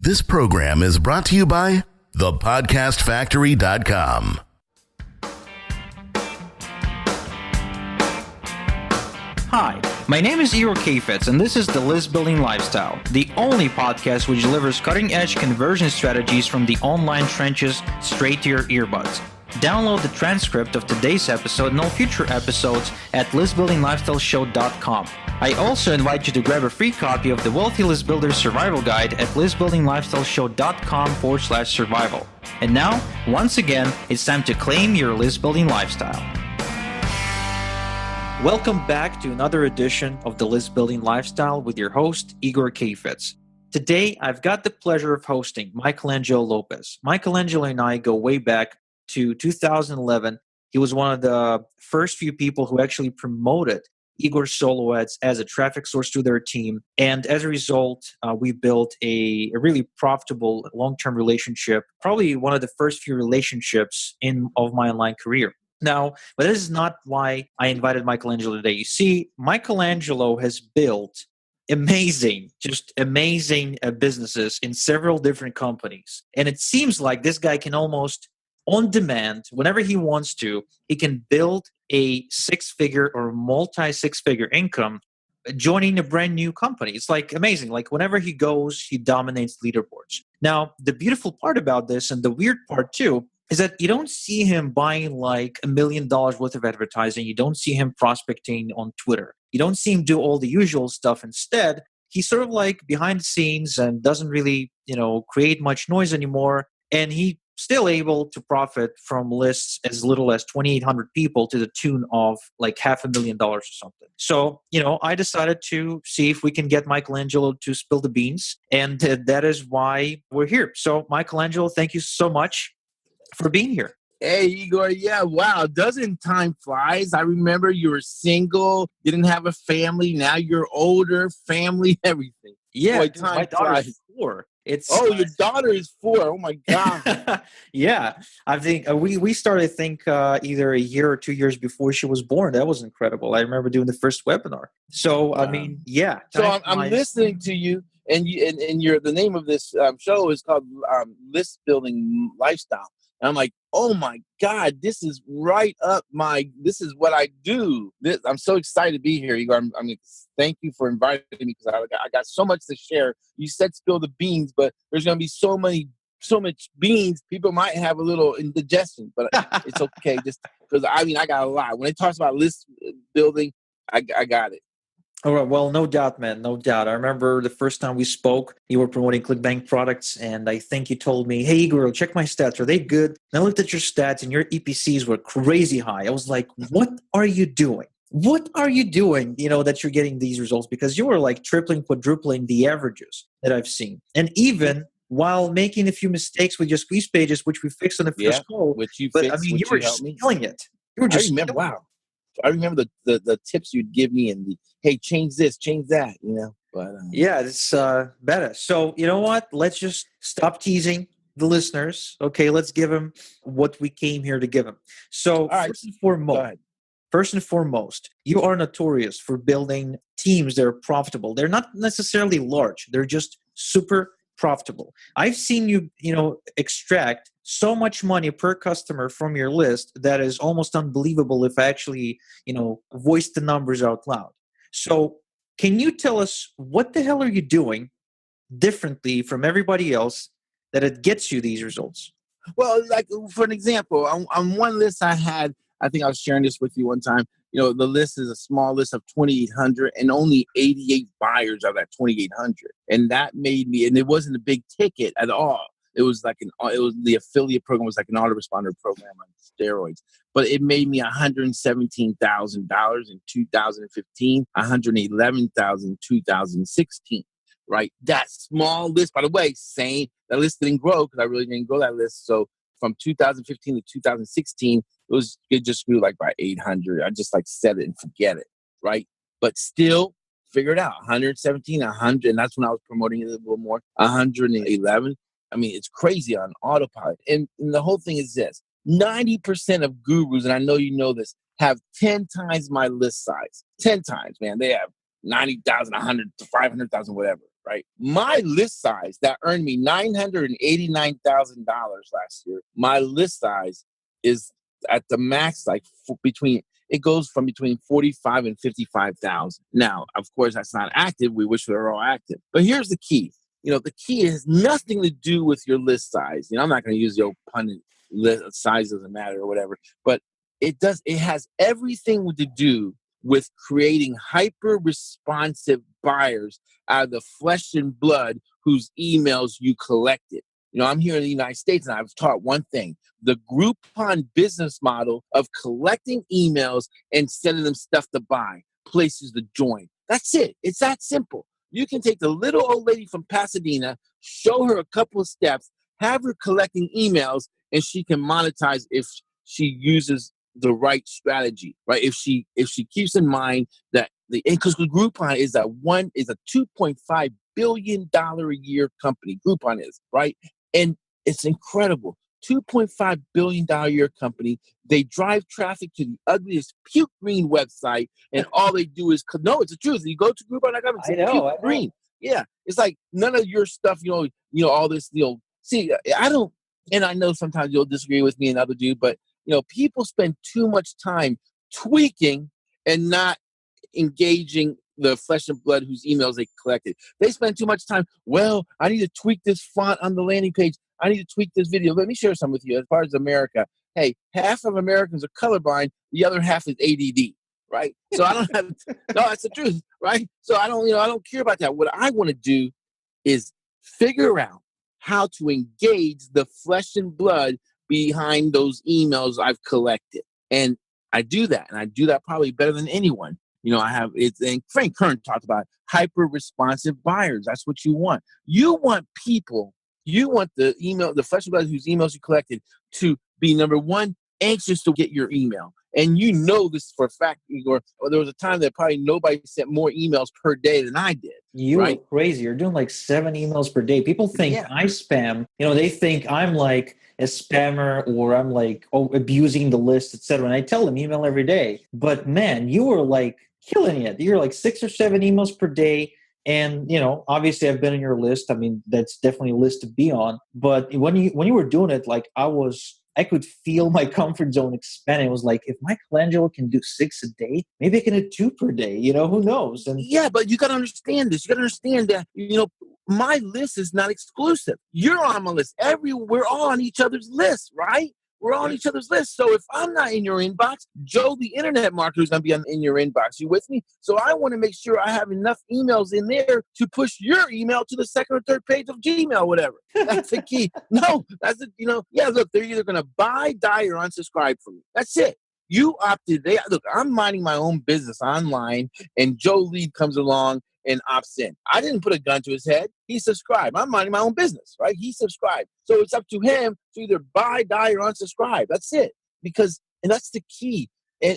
This program is brought to you by thepodcastfactory.com. Hi, my name is Igor Kheifets, and this is The List Building Lifestyle, the only podcast which delivers cutting-edge conversion strategies from the online trenches straight to your earbuds. Download the transcript of today's episode and all future episodes at listbuildinglifestyleshow.com. I also invite you to grab a free copy of the Wealthy List Builder Survival Guide at listbuildinglifestyleshow.com/survival. And now, once again, it's time to claim your list building lifestyle. Welcome back to another edition of the List Building Lifestyle with your host, Igor Kheifets. Today, I've got the pleasure of hosting Michelangelo Lopez. Michelangelo and I go way back to 2011. He was one of the first few people who actually promoted Igor's solo ads as a traffic source to their team. And as a result, we built a really profitable long-term relationship, probably one of the first few relationships of my online career. Now, but this is not why I invited Michelangelo today. You see, Michelangelo has built amazing businesses in several different companies. And it seems like this guy can almost on demand, whenever he wants to, he can build a six-figure or multi-six-figure income joining a brand new company. It's like amazing. Like whenever he goes, he dominates leaderboards. Now, the beautiful part about this and the weird part too is that you don't see him buying like $1 million worth of advertising. You don't see him prospecting on Twitter. You don't see him do all the usual stuff. Instead, he's sort of like behind the scenes and doesn't really, create much noise anymore. And he still able to profit from lists as little as 2,800 people to the tune of like $500,000 or something. So, I decided to see if we can get Michelangelo to spill the beans. And that is why we're here. So Michelangelo, thank you so much for being here. Hey, Igor. Yeah, wow. Doesn't time flies? I remember you were single, didn't have a family. Now you're older, family, everything. Yeah, boy, dude, my daughter's 4. Your daughter is 4. Oh my God. Yeah, I think we started. Either a year or 2 years before she was born. That was incredible. I remember doing the first webinar. So wow. I mean, yeah. So I'm listening to you, and the name of this show is called List Building Lifestyle. And I'm like, oh my God, this is right up this is what I do. I'm so excited to be here, Igor. Thank you for inviting me because I got so much to share. You said spill the beans, but there's going to be so much beans, people might have a little indigestion, but it's okay. Just because, I got a lot. When it talks about list building, I got it. All right. Well, no doubt, man. No doubt. I remember the first time we spoke, you were promoting ClickBank products, and I think you told me, hey, Igor, check my stats. Are they good? And I looked at your stats, and your EPCs were crazy high. I was like, what are you doing? What are you doing, that you're getting these results? Because you were like tripling, quadrupling the averages that I've seen. And even while making a few mistakes with your squeeze pages, which we fixed on the first call. Which you fixed, you were just killing it. You were just wow. I remember the tips you'd give me and hey, change this, change that, But yeah, it's better. So you know what? Let's just stop teasing the listeners. Okay, let's give them what we came here to give them. So first and foremost, you are notorious for building teams that are profitable. They're not necessarily large. They're just super profitable. I've seen you, extract so much money per customer from your list that is almost unbelievable if I actually, voice the numbers out loud. So can you tell us what the hell are you doing differently from everybody else that it gets you these results? Well, like for an example, on one list I think I was sharing this with you one time. The list is a small list of 2,800 and only 88 buyers of that 2,800. And that made me, and it wasn't a big ticket at all. It was the affiliate program was like an autoresponder program on steroids, but it made me $117,000 in 2015, $111,000 in 2016, right? That small list, by the way, that list didn't grow because I really didn't grow that list. So from 2015 to 2016, it just grew like by 800. I just like set it and forget it, right? But still figure it out. 117, 100, and that's when I was promoting it a little more. 111. It's crazy on autopilot. And the whole thing is this: 90% of gurus, and I know you know this, have 10 times my list size. 10 times, man. They have 90,000, 100 to 500,000, whatever, right? My list size that earned me $989,000 last year, my list size is at the max, like it goes from between 45 and 55,000. Now, of course, that's not active. We wish we were all active. But here's the key. The key has nothing to do with your list size. I'm not going to use the old pun, list size doesn't matter or whatever, but it does. It has everything to do with creating hyper responsive buyers out of the flesh and blood whose emails you collected. I'm here in the United States, and I've taught one thing: the Groupon business model of collecting emails and sending them stuff to buy, places to join. That's it. It's that simple. You can take the little old lady from Pasadena, show her a couple of steps, have her collecting emails, and she can monetize if she uses the right strategy, right? If she keeps in mind that because Groupon is a $2.5 billion a year company. Groupon is, right? And it's incredible. $2.5 billion a year company. They drive traffic to the ugliest puke green website, and all they do is no, it's the truth. You go to Groupon.com, it's puke green. Yeah, it's like none of your stuff. All this. See, I don't, and I know sometimes you'll disagree with me and other do, but people spend too much time tweaking and not engaging the flesh and blood whose emails they collected. They spend too much time. Well, I need to tweak this font on the landing page. I need to tweak this video. Let me share some with you. As far as America, hey, half of Americans are colorblind. The other half is ADD, right? So I don't have. No, that's the truth, right? So I don't care about that. What I want to do is figure out how to engage the flesh and blood behind those emails I've collected, and I do that, and I do that probably better than anyone. And Frank Kern talked about hyper responsive buyers. That's what you want. You want the flesh and blood whose emails you collected to be, number one, anxious to get your email. And this for a fact, Igor. There was a time that probably nobody sent more emails per day than I did. You're crazy. You're doing like 7 emails per day. People think I spam. They think I'm like a spammer, or I'm like abusing the list, etc. And I tell them email every day. But man, you were like killing it. You're like 6 or 7 emails per day. And obviously I've been on your list. I mean, that's definitely a list to be on. But when you were doing it, like I could feel my comfort zone expanding. It was like, if Michelangelo can do 6 a day, maybe I can do 2 per day. Who knows? And but you got to understand this. You got to understand that, my list is not exclusive. You're on my list. We're all on each other's list, right? We're all on each other's list. So if I'm not in your inbox, Joe, the internet marketer, is going to be in your inbox. You with me? So I want to make sure I have enough emails in there to push your email to the second or third page of Gmail, whatever. That's the key. No, that's it. Look, they're either going to buy, die, or unsubscribe from me. That's it. You opted. Look, I'm minding my own business online, and Joe Lead comes along and opts in. I didn't put a gun to his head. He subscribed. I'm minding my own business, right? He subscribed. So it's up to him to either buy, die, or unsubscribe. That's it. And that's the key.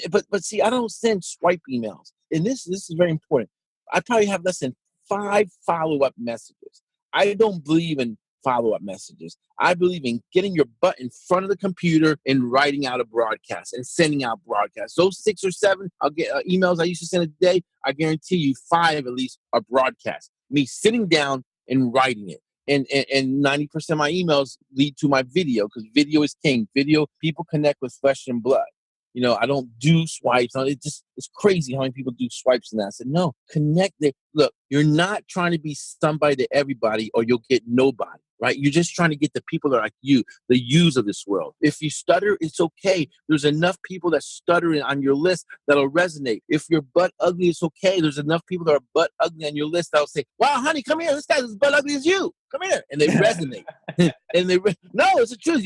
But see, I don't send swipe emails. And this is very important. I probably have less than 5 follow-up messages. I don't believe in follow-up messages. I believe in getting your butt in front of the computer and writing out a broadcast and sending out broadcasts. Those 6 or 7 I'll get emails I used to send a day, I guarantee you 5 at least are broadcasts. Me sitting down and writing it. And 90% of my emails lead to my video, because video is king. Video, people connect with flesh and blood. I don't do swipes. It's crazy how many people do swipes and that. I said, no, connect there. Look, you're not trying to be somebody to everybody, or you'll get nobody, right? You're just trying to get the people that are like you, the yous of this world. If you stutter, it's okay. There's enough people that stutter on your list that'll resonate. If you're butt ugly, it's okay. There's enough people that are butt ugly on your list that'll say, wow, honey, come here. This guy's as butt ugly as you. Come here. And they resonate. No, it's the truth.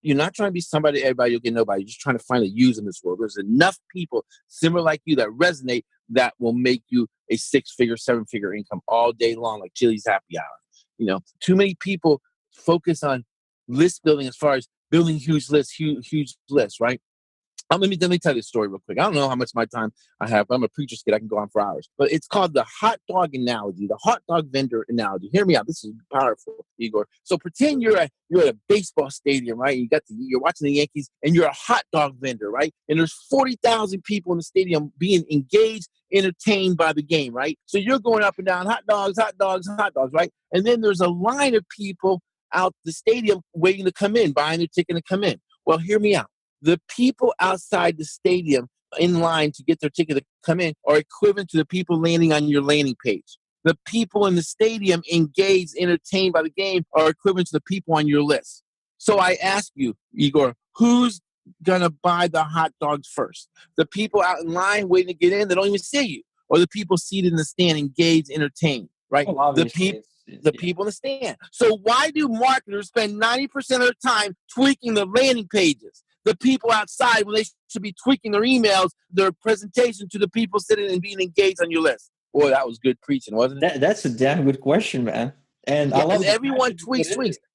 You're not trying to be somebody to everybody, you'll get nobody. You're just trying to find a use in this world. There's enough people similar like you that resonate that will make you a 6-figure, 7-figure income all day long, like Chili's happy hour. Too many people focus on list building as far as building huge lists, right? Let me tell you this story real quick. I don't know how much my time I have, but I'm a preacher's kid. I can go on for hours. But it's called the hot dog analogy, the hot dog vendor analogy. Hear me out. This is powerful, Igor. So pretend you're at a baseball stadium, right? You're watching the Yankees, and you're a hot dog vendor, right? And there's 40,000 people in the stadium being engaged entertained by the game, right? So you're going up and down, hot dogs, hot dogs, hot dogs, right? And then there's a line of people out the stadium waiting to come in, buying their ticket to come in. Well, hear me out. The people outside the stadium in line to get their ticket to come in are equivalent to the people landing on your landing page. The people in the stadium engaged, entertained by the game are equivalent to the people on your list. So I ask you, Igor, who's going to buy the hot dogs first? The people out in line waiting to get in that don't even see you, or the people seated in the stand engaged, entertained, right? Well, The people in the stand. So why do marketers spend 90% of their time tweaking the landing pages? The people outside, when they should be tweaking their emails, their presentation to the people sitting and being engaged on your list. Boy, that was good preaching, wasn't it? That's a damn good question, man. And I love and everyone tweaks.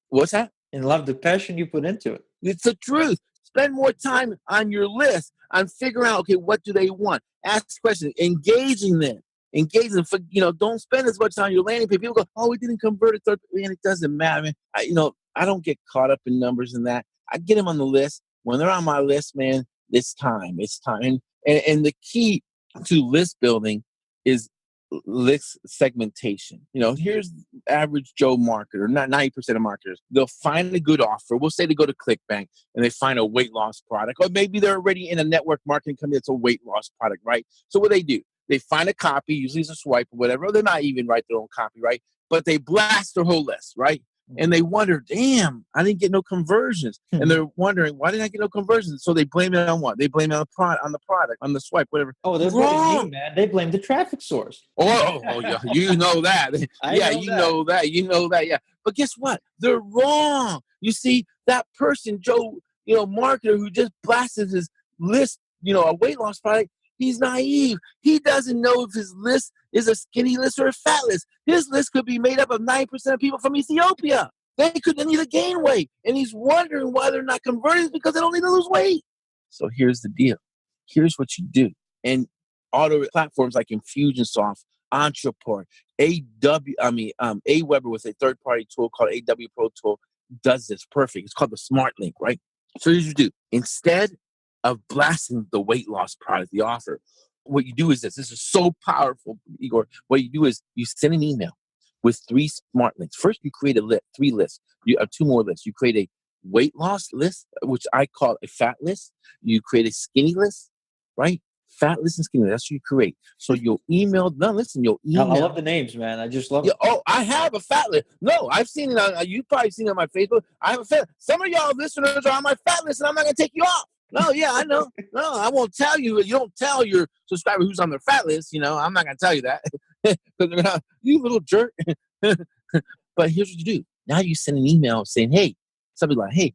What's that? And love the passion you put into it. It's the truth. Spend more time on your list on figuring out, okay, what do they want? Ask questions, engaging them. Don't spend as much on your landing page. People go, oh, we didn't convert it. Man, it doesn't matter, man. I don't get caught up in numbers and that. I get them on the list. When they're on my list, man, it's time. It's time. And the key to list building is list segmentation. Here's average Joe marketer, not 90% of marketers. They'll find a good offer. We'll say they go to ClickBank and they find a weight loss product, or maybe they're already in a network marketing company that's a weight loss product, right? So what do? They find a copy, usually it's a swipe or whatever. Or they might even write their own copy, right? But they blast their whole list, right? And they wonder, damn, I didn't get no conversions. And they're wondering, why didn't I get no conversions? So they blame it on what? They blame it on the product, on the swipe, whatever. Oh, they're blaming me, man. They blame the traffic source. Oh, yeah, you know that. You know that, yeah. But guess what? They're wrong. You see, that person, Joe, marketer who just blasted his list, a weight loss product, he's naive. He doesn't know if his list is a skinny list or a fat list. His list could be made up of 9% of people from Ethiopia. They need to gain weight. And he's wondering why they're not converting because they don't need to lose weight. So here's the deal. Here's what you do. And auto platforms like Infusionsoft, Entreport, Aweber with a third-party tool called AW Pro Tool does this perfect. It's called the Smart Link, right? So here's what you do. Instead of blasting the weight loss product, the offer, what you do is this is so powerful, Igor. What you do is you send an email with 3 smart links. First, you create 3 lists. You have 2 more lists. You create a weight loss list, which I call a fat list. You create a skinny list, right? Fat list and skinny list. That's what you create. So you'll email. You'll email. I love the names, man. I just love it. Oh, I have a fat list. No, I've seen it on. You've probably seen it on my Facebook. I have a fat. Some of y'all listeners are on my fat list, and I'm not going to take you off. No, yeah, I know. No, I won't tell you. You don't tell your subscriber who's on their fat list. I'm not going to tell you that. Because you little jerk. But here's what you do. Now you send an email saying, hey, something like, hey,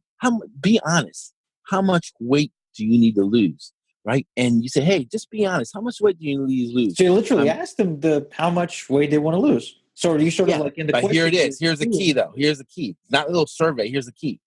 be honest. How much weight do you need to lose? Right? And you say, hey, just be honest. How much weight do you need to lose? So you literally ask them how much weight they want to lose. So you sort of like in the question. Here it is. Here's the key, though. Here's the key. It's not a little survey. Here's the key.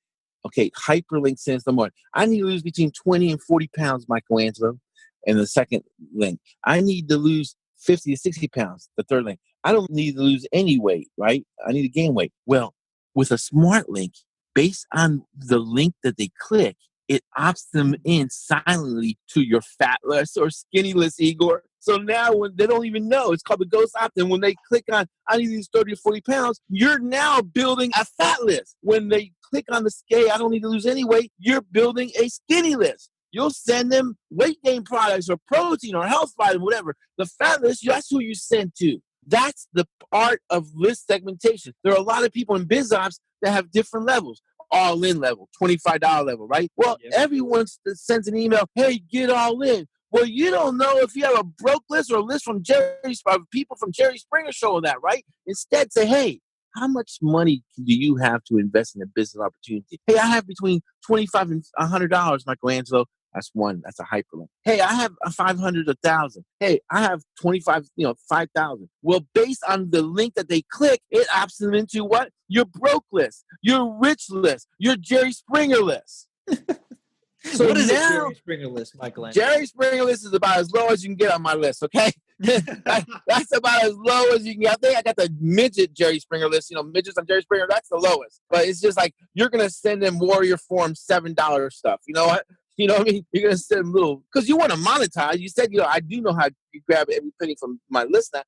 Okay, hyperlink sends the morning. I need to lose between 20 and 40 pounds, Michelangelo. And the second link, I need to lose 50 to 60 pounds, the third link. I don't need to lose any weight, right? I need to gain weight. Well, with a smart link, based on the link that they click, it opts them in silently to your fat list or skinny list, Igor. So now when they don't even know, it's called the ghost opt-in. When they click on, I need these 30 to 40 pounds, you're now building a fat list. When they click on the scale, I don't need to lose any weight, you're building a skinny list. You'll send them weight gain products or protein or health vitamin, whatever. The fat list, that's who you send to. That's the art of list segmentation. There are a lot of people in biz ops that have different levels. All-in level, $25 level, right? Well, everyone sends an email, hey, get all in. Well, you don't know if you have a broke list or a list from people from Jerry Springer show on that, right? Instead, say, hey, how much money do you have to invest in a business opportunity? Hey, I have between $25 and $100, Michelangelo. That's one. That's a hyperlink. Hey, I have 500, 1,000. Hey, I have 25, 5,000. Well, based on the link that they click, it opts them into what? Your broke list, your rich list, your Jerry Springer list. So what is a Jerry Springer list, Michelangelo? Jerry Springer list is about as low as you can get on my list, okay? That's about as low as you can get. I think I got the midget Jerry Springer list. Midgets on Jerry Springer, that's the lowest. But it's just like, you're going to send them Warrior Form $7 stuff. You know what? You know what I mean? You're going to send them little, because you want to monetize. You said, I do know how you grab every penny from my list now,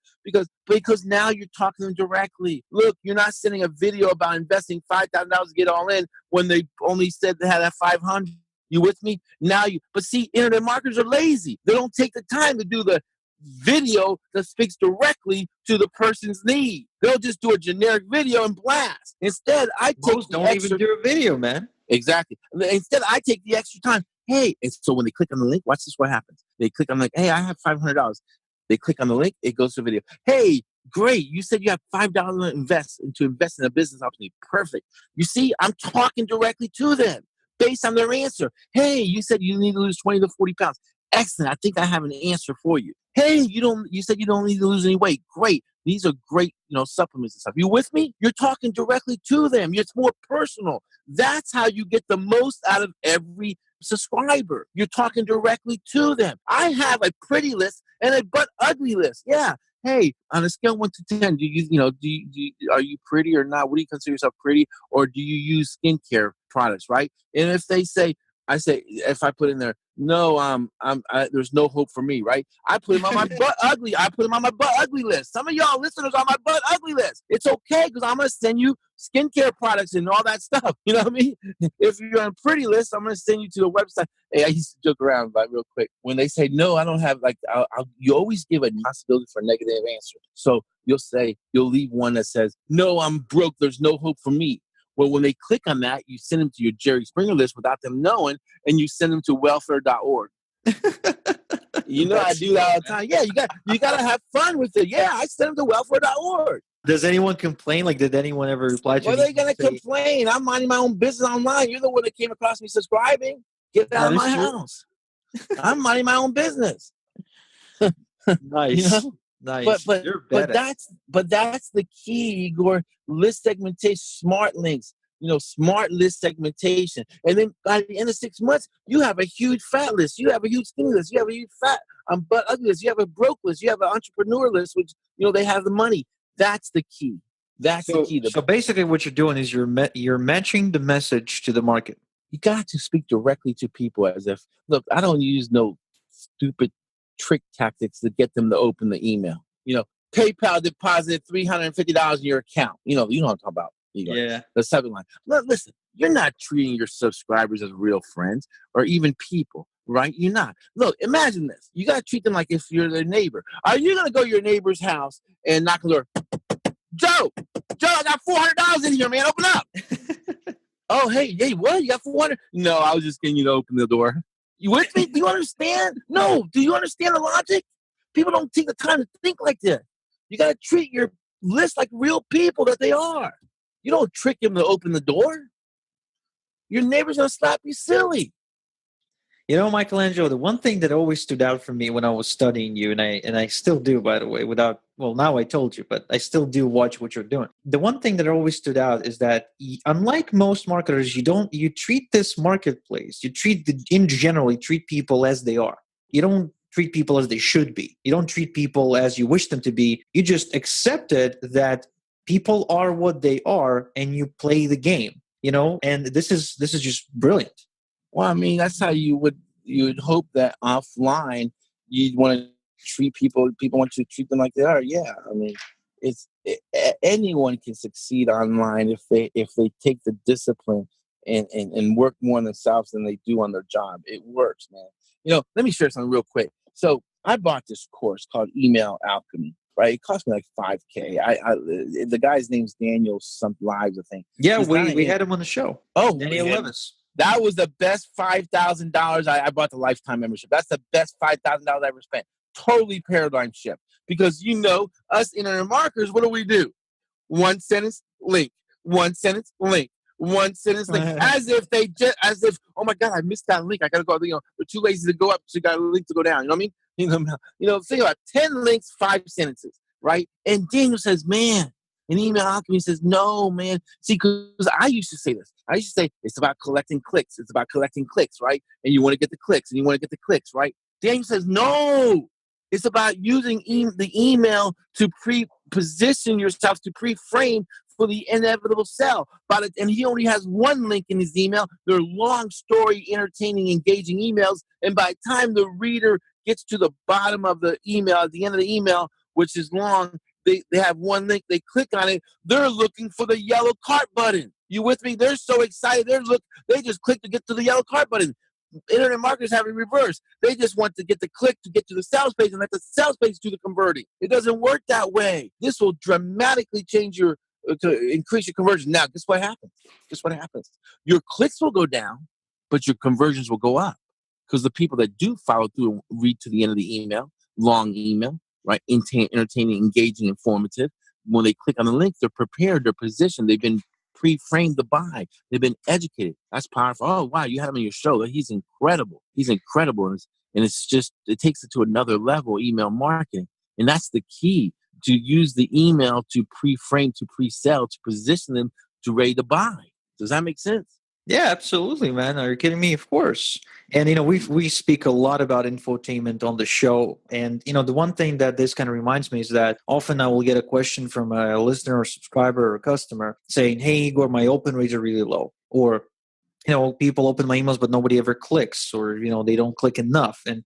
because now you're talking to them directly. Look, you're not sending a video about investing $5,000 to get all in when they only said they had that 500. You with me? But see, internet marketers are lazy. They don't take the time to do the video that speaks directly to the person's need. They'll just do a generic video and blast. Instead, Most don't even do a video, man. Exactly. Instead, I take the extra time. Hey, and so when they click on the link, watch this, what happens. They click on the link, hey, I have $500. They click on the link, it goes to video. Hey, great, you said you have $5 to invest in a business opportunity. Perfect. You see, I'm talking directly to them based on their answer. Hey, you said you need to lose 20 to 40 pounds. Excellent. I think I have an answer for you. Hey, you said you don't need to lose any weight. Great. These are great, supplements and stuff. You with me? You're talking directly to them. It's more personal. That's how you get the most out of every subscriber. You're talking directly to them. I have a pretty list and a but ugly list. Yeah. Hey, on a scale of 1 to 10, are you pretty or not? What do you consider yourself pretty? Or do you use skincare products, right? And if they say, if I put in there, no, there's no hope for me, right? I put him on my butt ugly. I put him on my butt ugly list. Some of y'all listeners are on my butt ugly list. It's okay because I'm going to send you skincare products and all that stuff. You know what I mean? If you're on a pretty list, I'm going to send you to the website. Hey, I used to joke around real quick. When they say, no, I don't have, you always give a possibility for a negative answer. So you'll leave one that says, no, I'm broke. There's no hope for me. Well, when they click on that, you send them to your Jerry Springer list without them knowing, and you send them to welfare.org. I do that all the time. Yeah, you got to have fun with it. Yeah, I send them to welfare.org. Does anyone complain? Did anyone ever reply to you? Well, they're going to complain. I'm minding my own business online. You're the one that came across me subscribing. Get out of my house. I'm minding my own business. Nice. Nice. But that's the key, Igor. List segmentation, smart links, smart list segmentation. And then by the end of 6 months, you have a huge fat list. You have a huge skinny list. You have a huge fat butt ugly list. You have a broke list. You have an entrepreneur list, which, they have the money. That's the key. That's the key. So basically what you're doing is you're matching the message to the market. You got to speak directly to people as if, look, I don't use no stupid trick tactics to get them to open the email. PayPal deposited $350 in your account. You know what I'm talking about. Yeah. The subject line. Look, listen, you're not treating your subscribers as real friends or even people, right? You're not. Look, imagine this. You got to treat them like if you're their neighbor. Are you going to go to your neighbor's house and knock on the door? Joe, I got $400 in here, man. Open up. Oh, hey, what? You got $400? No, I was just getting you to open the door. You with me? Do you understand? No. Do you understand the logic? People don't take the time to think like this. You got to treat your list like real people that they are. You don't trick them to open the door. Your neighbor's going to slap you silly. Michelangelo, the one thing that always stood out for me when I was studying you, and I still do, by the way, now I told you, but I still do watch what you're doing. The one thing that always stood out is that unlike most marketers, you treat this marketplace, you treat people as they are. You don't treat people as they should be. You don't treat people as you wish them to be. You just accepted that people are what they are and you play the game, and this is just brilliant. Well, I mean, that's how you would hope that offline you'd want to treat people want you to treat them like they are. Yeah. I mean, anyone can succeed online if they take the discipline and work more on themselves than they do on their job. It works, man. Let me share something real quick. So I bought this course called Email Alchemy, right? It cost me like $5,000. The guy's name's Daniel Lives, I think. Yeah, we had him on the show. Oh, Daniel Levis. That was the best $5,000. I bought the lifetime membership. That's the best $5,000 I ever spent. Totally paradigm shift. Because us internet marketers, what do? One sentence link. One sentence link. One sentence link. As if, oh my God, I missed that link. I gotta go. They're too lazy to go up, so you got a link to go down. You know what I mean? Think about 10 links, 5 sentences, right? And Daniel says, man, and Email Alchemy says, no, man. See, because I used to say this. I used to say, it's about collecting clicks. It's about collecting clicks, right? And you want to get the clicks, and you want to get the clicks, right? Daniel says, no. It's about using the email to pre-position yourself, to pre-frame for the inevitable sell. And he only has one link in his email. They're long story, entertaining, engaging emails. And by the time the reader gets to the bottom of the email, at the end of the email, which is long, they have one link. They click on it. They're looking for the yellow cart button. You with me? They're so excited. They just click to get to the yellow cart button. Internet marketers have it reversed. They just want to get the click to get to the sales page and let the sales page do the converting. It doesn't work that way. This will dramatically change to increase your conversion. Now, guess what happens? Your clicks will go down, but your conversions will go up because the people that do follow through and read to the end of the email, long email, right, entertaining, engaging, informative. When they click on the link, they're prepared, they're positioned, they've been pre-framed to buy. They've been educated. That's powerful. Oh, wow, you had him on your show. He's incredible. And it takes it to another level, email marketing. And that's the key, to use the email to pre-frame, to pre-sell, to position them to ready to buy. Does that make sense? Yeah, absolutely, man. Are you kidding me? Of course. And, we speak a lot about infotainment on the show. And, the one thing that this kind of reminds me is that often I will get a question from a listener or subscriber or customer saying, hey, Igor, my open rates are really low. Or, people open my emails, but nobody ever clicks, or, they don't click enough. And,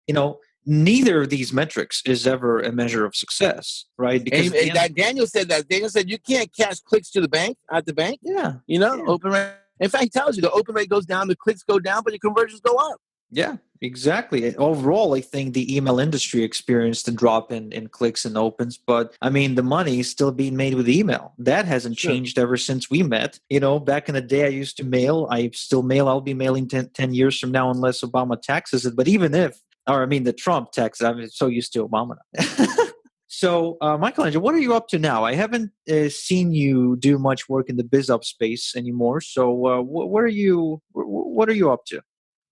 neither of these metrics is ever a measure of success, right? Because Daniel said that. Daniel said you can't cash clicks to the bank, at the bank. Yeah. Open rate. In fact, he tells you the open rate goes down, the clicks go down, but your conversions go up. Yeah, exactly. Overall, I think the email industry experienced a drop in clicks and opens, but the money is still being made with email. That hasn't changed ever since we met. Back in the day, I used to mail. I still mail. I'll be mailing 10 years from now unless Obama taxes it. But even if, the Trump taxes, I'm so used to Obama now. So, Michelangelo, what are you up to now? I haven't seen you do much work in the BizUp space anymore. So, what are you up to?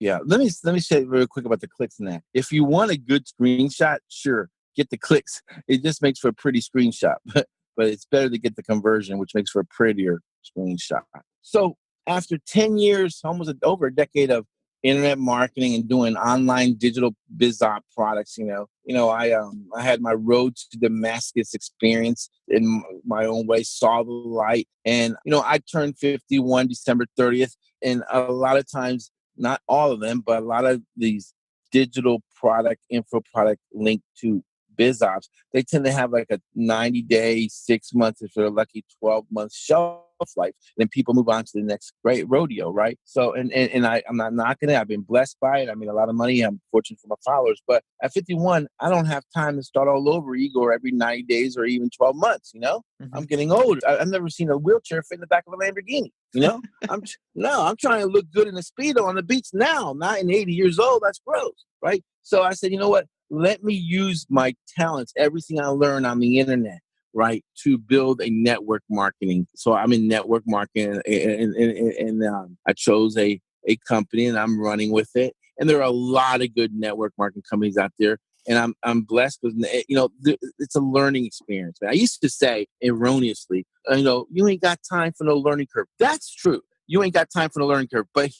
Yeah, let me say real quick about the clicks and that. If you want a good screenshot, sure, get the clicks. It just makes for a pretty screenshot, but it's better to get the conversion, which makes for a prettier screenshot. So, after 10 years, almost over a decade of internet marketing and doing online digital BizOp products, I had my road to Damascus experience in my own way, saw the light. And, I turned 51 December 30th. And a lot of times, not all of them, but a lot of these digital product, info product linked to BizOps, they tend to have like a 90-day, 6 months, if they're lucky, 12-month shelf life. Then people move on to the next great rodeo, right? So, and I'm not knocking it. I've been blessed by it. I mean, a lot of money. I'm fortunate for my followers. But at 51, I don't have time to start all over, Igor, every 90 days or even 12 months, Mm-hmm. I'm getting old. I've never seen a wheelchair fit in the back of a Lamborghini, I'm trying to look good in a Speedo on the beach now, not in 80 years old. That's gross, right? So I said, you know what? Let me use my talents, everything I learned on the internet, right, to build a network marketing. So I'm in network marketing, and I chose a company, and I'm running with it. And there are a lot of good network marketing companies out there, and I'm blessed because it's a learning experience. I used to say erroneously, you ain't got time for no learning curve. That's true. You ain't got time for the learning curve. But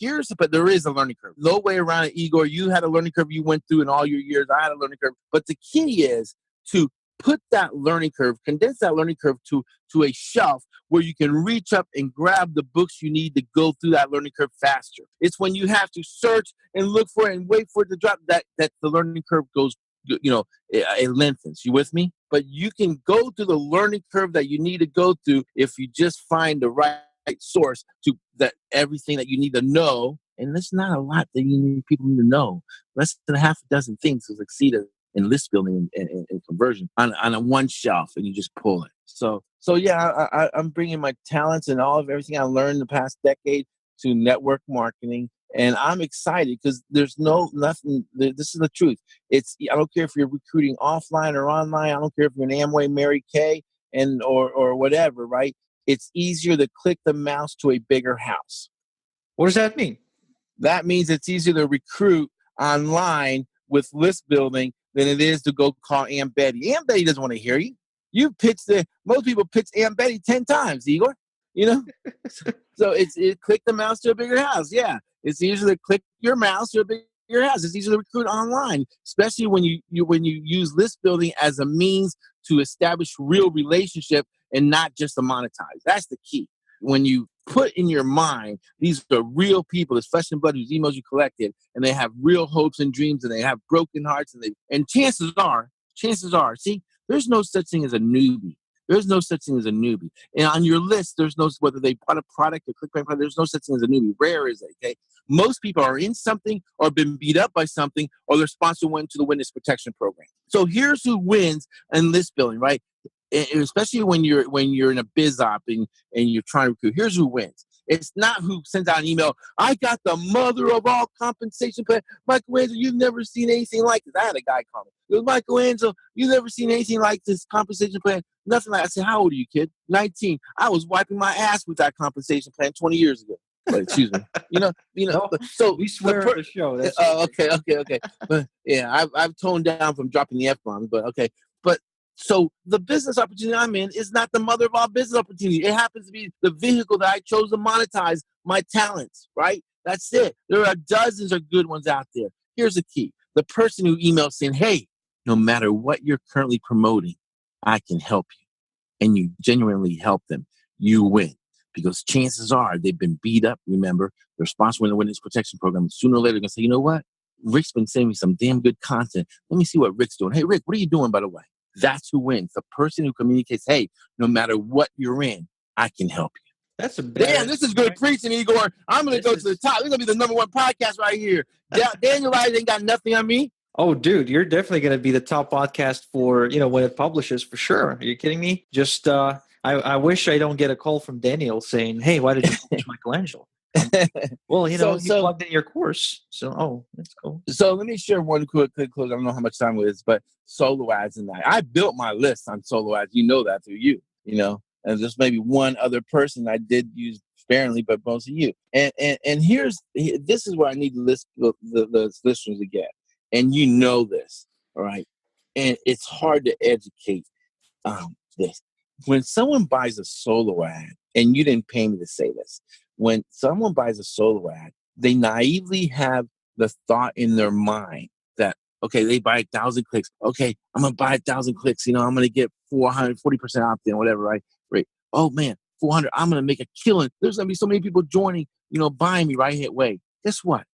there is a learning curve. No way around it, Igor. You had a learning curve you went through in all your years. I had a learning curve. But the key is to put that learning curve, condense that learning curve to a shelf where you can reach up and grab the books you need to go through that learning curve faster. It's when you have to search and look for it and wait for it to drop that the learning curve goes, it lengthens. You with me? But you can go through the learning curve that you need to go through if you just find the right source to that everything that you need to know. And there's not a lot that people need to know. Less than half a dozen things to succeed in list building and conversion on a one shelf, and you just pull it. So yeah, I'm bringing my talents and everything I learned the past decade to network marketing. And I'm excited because there's nothing. This is the truth. I don't care if you're recruiting offline or online. I don't care if you're an Amway, Mary Kay, or whatever, right? It's easier to click the mouse to a bigger house. What does that mean? That means it's easier to recruit online with list building than it is to go call Aunt Betty. Aunt Betty doesn't want to hear you. Most people pitch Aunt Betty 10 times, Igor. So it click the mouse to a bigger house. Yeah, it's easier to click your mouse to a bigger house. It's easier to recruit online, especially when you use list building as a means to establish real relationship and not just to monetize. That's the key. When you put in your mind, these are real people, it's flesh and blood whose emails you collected, and they have real hopes and dreams, and they have broken hearts, and chances are, see, there's no such thing as a newbie. There's no such thing as a newbie. And on your list, there's no, whether they bought a product or clickbank product, there's no such thing as a newbie. Rare is it, okay? Most people are in something or been beat up by something, or their sponsor went to the witness protection program. So here's who wins in list building, right? And especially when you're in a biz op and you're trying to recruit. Here's who wins. It's not who sends out an email. I got the mother of all compensation plan. Michelangelo, you've never seen anything like this. I had a guy call me. It was Michelangelo, you've never seen anything like this compensation plan. Nothing like that. I said, how old are you, kid? 19. I was wiping my ass with that compensation plan 20 years ago. But excuse me. No, so we swear on the show. That's okay. But yeah, I've toned down from dropping the F-bombs, but okay. But so the business opportunity I'm in is not the mother of all business opportunity. It happens to be the vehicle that I chose to monetize my talents, right? That's it. There are dozens of good ones out there. Here's the key. The person who emails saying, hey, no matter what you're currently promoting, I can help you. And you genuinely help them. You win. Because chances are they've been beat up, remember, they're sponsoring the witness protection program. Sooner or later, they're going to say, you know what? Rick's been sending me some damn good content. Let me see what Rick's doing. Hey, Rick, what are you doing, by the way? That's who wins. The person who communicates, hey, no matter what you're in, I can help you. That's a damn, this is good preaching, Igor. I'm going to go to the top. This is going to be the number one podcast right here. Daniel Wright ain't got nothing on me. Oh, dude, you're definitely going to be the top podcast for, when it publishes, for sure. Are you kidding me? Just, I wish I don't get a call from Daniel saying, hey, why did you publish Michelangelo? Well, you plugged in your course. So, that's cool. So let me share one quick close. I don't know how much time it is, but solo ads and I built my list on solo ads. You know that through you, and there's maybe one other person I did use sparingly, but most of you. And this is where I need the listeners to get. And you know this, all right? And it's hard to educate this. When someone buys a solo ad, and you didn't pay me to say this, when someone buys a solo ad, they naively have the thought in their mind that, okay, they buy 1,000 clicks. Okay, I'm going to buy 1,000 clicks. I'm going to get 40% opt-in, whatever, right? Oh, man, 400. I'm going to make a killing. There's going to be so many people joining, buying me right away. Guess what?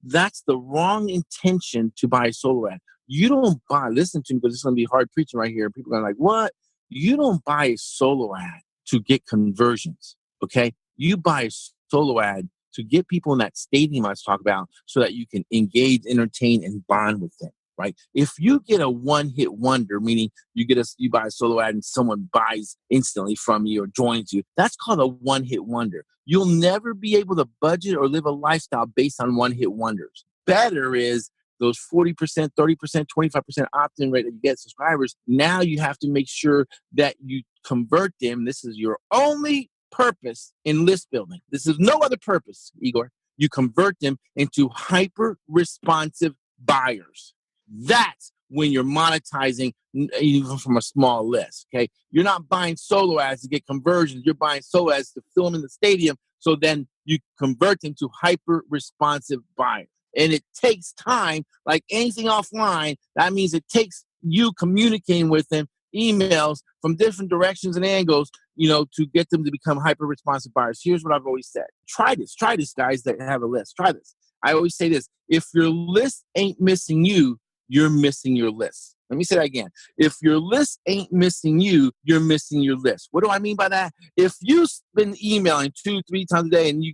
That's the wrong intention to buy a solo ad. You don't listen to me because it's going to be hard preaching right here. People are like, what? You don't buy a solo ad to get conversions, okay? You buy a solo ad to get people in that stadium I was talking about so that you can engage, entertain, and bond with them, right? If you get a one-hit wonder, meaning you buy a solo ad and someone buys instantly from you or joins you, that's called a one-hit wonder. You'll never be able to budget or live a lifestyle based on one-hit wonders. Better is those 40%, 30%, 25% opt-in rate that you get subscribers. Now you have to make sure that you convert them. This is your only purpose in list building. This is no other purpose, Igor. You convert them into hyper-responsive buyers. That's when you're monetizing even from a small list, okay? You're not buying solo ads to get conversions. You're buying solo ads to fill them in the stadium so then you convert them to hyper-responsive buyers. And it takes time, like anything offline. That means it takes you communicating with them, emails from different directions and angles, to get them to become hyper-responsive buyers. Here's what I've always said. Try this, guys that have a list. Try this. I always say this. If your list ain't missing you, you're missing your list. Let me say that again. If your list ain't missing you, you're missing your list. What do I mean by that? If you've been emailing 2-3 times a day and you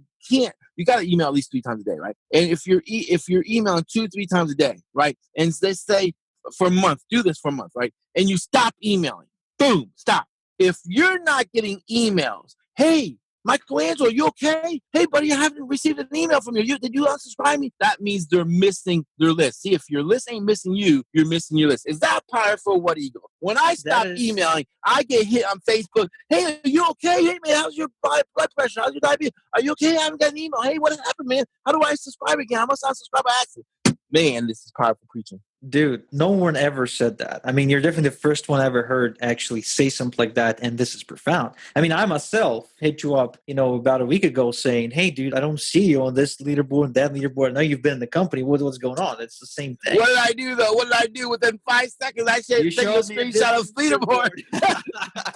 got to email at least 3 times a day, right? And if you're emailing 2-3 times a day, right? And let's say for a month, do this for a month, right? And you stop emailing, boom, stop. If you're not getting emails, hey, Michelangelo, are you okay? Hey, buddy, I haven't received an email from you. Did you unsubscribe me? That means they're missing their list. See, if your list ain't missing you, you're missing your list. Is that powerful? What, Igor? When I stop emailing, I get hit on Facebook. Hey, are you okay? Hey, man, how's your blood pressure? How's your diabetes? Are you okay? I haven't got an email. Hey, what happened, man? How do I subscribe again? I must unsubscribe by accident. Man, this is powerful preaching. Dude, no one ever said that. I mean, you're definitely the first one I ever heard actually say something like that, and this is profound. I mean, I myself hit you up, about a week ago saying, hey, dude, I don't see you on this leaderboard and that leaderboard. I know you've been in the company. What's going on? It's the same thing. What did I do, though? What did I do? Within 5 seconds, I said, take a screenshot of leaderboard.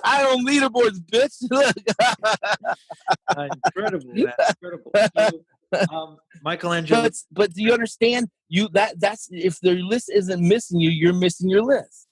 I own leaderboards, bitch. Look. Incredible, man. Incredible. Michelangelo. But do you understand? That's if their list isn't missing you, you're missing your list.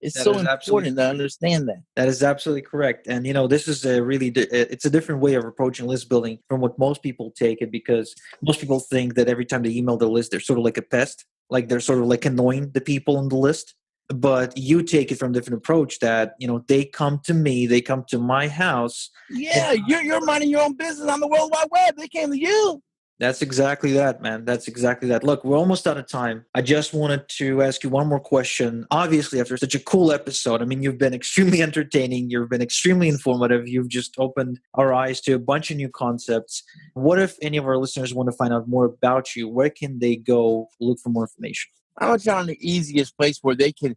It's so important to understand that. That is absolutely correct. And, this is it's a different way of approaching list building from what most people take it, because most people think that every time they email the list, they're sort of like a pest, like they're sort of like annoying the people on the list. But you take it from a different approach that, they come to me, they come to my house. Yeah, you're minding your own business on the World Wide Web. They came to you. That's exactly that, man. That's exactly that. Look, we're almost out of time. I just wanted to ask you one more question. Obviously, after such a cool episode, I mean, you've been extremely entertaining. You've been extremely informative. You've just opened our eyes to a bunch of new concepts. What if any of our listeners want to find out more about you? Where can they go look for more information? I want you on the easiest place where they can,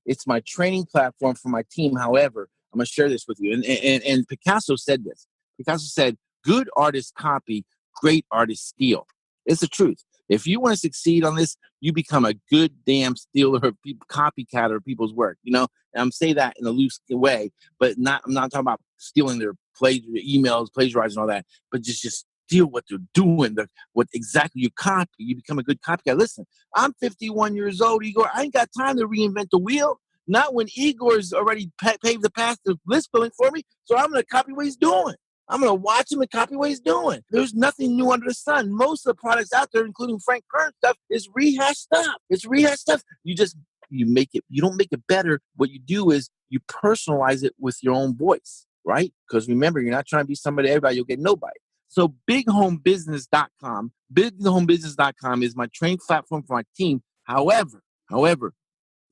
it's my training platform for my team. However, I'm going to share this with you. And Picasso said this. Picasso said, good artists copy, great artists steal. It's the truth. If you want to succeed on this, you become a good damn stealer of copycat of people's work. And I'm saying that in a loose way, but I'm not talking about stealing their emails, plagiarizing all that, but just steal what they're doing, what exactly you copy. You become a good copycat. Listen, I'm 51 years old, Igor. I ain't got time to reinvent the wheel. Not when Igor's already paved the path to list building for me. So I'm going to copy what he's doing. I'm going to watch him and copy what he's doing. There's nothing new under the sun. Most of the products out there, including Frank Kern stuff, is rehashed stuff. It's rehashed stuff. You make it, you don't make it better. What you do is you personalize it with your own voice, right? Because remember, you're not trying to be somebody, everybody, you'll get nobody. So bighomebusiness.com, bighomebusiness.com is my training platform for my team. However,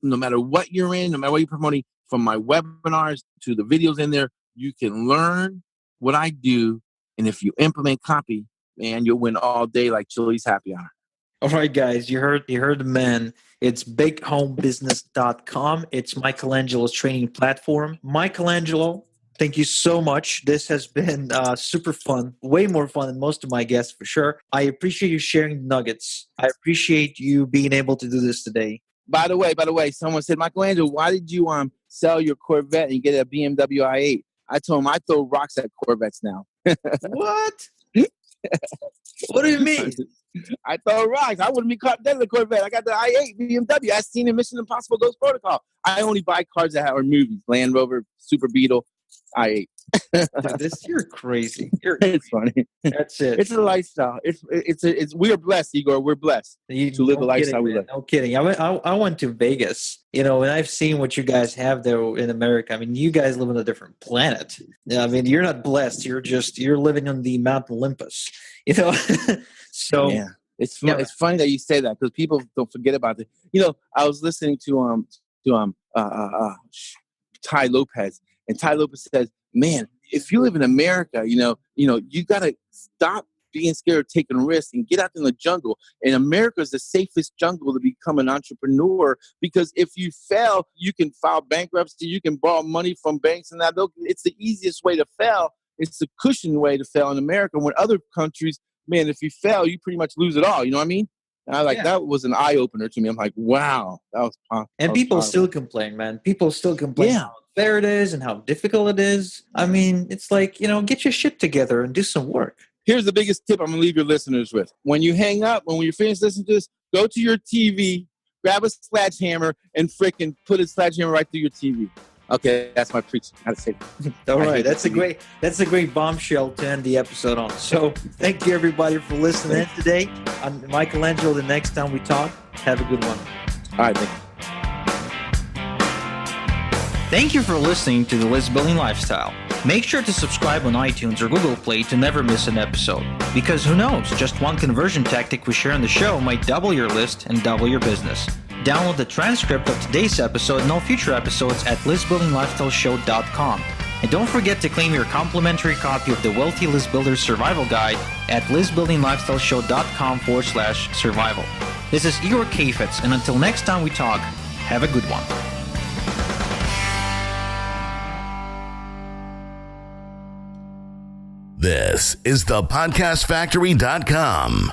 no matter what you're in, no matter what you're promoting, from my webinars to the videos in there, you can learn what I do. And if you implement copy, man, you'll win all day like Chili's happy hour. All right, guys, you heard the man. It's bighomebusiness.com. It's Michelangelo's training platform. Michelangelo, thank you so much. This has been super fun, way more fun than most of my guests for sure. I appreciate you sharing nuggets. I appreciate you being able to do this today. By the way, someone said, Michelangelo, why did you sell your Corvette and get a BMW i8? I told him I throw rocks at Corvettes now. What? What do you mean? I throw rocks. I wouldn't be caught dead in the Corvette. I got the i8 BMW. I seen in Mission Impossible Ghost Protocol. I only buy cars that are movies. Land Rover, Super Beetle, i8. Dude, you're crazy. It's funny. That's it. It's a lifestyle. It's we are blessed, Igor. We're blessed to live the lifestyle we live. No kidding. I went to Vegas, and I've seen what you guys have there in America. I mean, you guys live on a different planet. I mean, you're not blessed. You're living on the Mount Olympus. So yeah, it's funny that you say that because people don't forget about it. I was listening to Ty Lopez. And Ty Lopez says, man, if you live in America, you got to stop being scared of taking risks and get out in the jungle. And America is the safest jungle to become an entrepreneur because if you fail, you can file bankruptcy, you can borrow money from banks and that. It's the easiest way to fail. It's the cushion way to fail in America. When other countries, man, if you fail, you pretty much lose it all. You know what I mean? And that was an eye-opener to me. I'm like, wow, that was powerful. And people still complain, man. People still complain how unfair it is and how difficult it is. I mean, it's like, get your shit together and do some work. Here's the biggest tip I'm going to leave your listeners with. When you hang up, when you're finished listening to this, go to your TV, grab a sledgehammer, and freaking put a sledgehammer right through your TV. Okay, that's my preaching. How to say it. All right, that's a great bombshell to end the episode on. So thank you everybody for listening today. I'm Michelangelo. The next time we talk, have a good one. All right, thank you. Thank you for listening to The List Building Lifestyle. Make sure to subscribe on iTunes or Google Play to never miss an episode. Because who knows, just one conversion tactic we share on the show might double your list and double your business. Download the transcript of today's episode and all future episodes at listbuildinglifestyleshow.com. And don't forget to claim your complimentary copy of the Wealthy List Builder Survival Guide at listbuildinglifestyleshow.com/survival. This is Igor Kheifets, and until next time we talk, have a good one. This is the podcastfactory.com.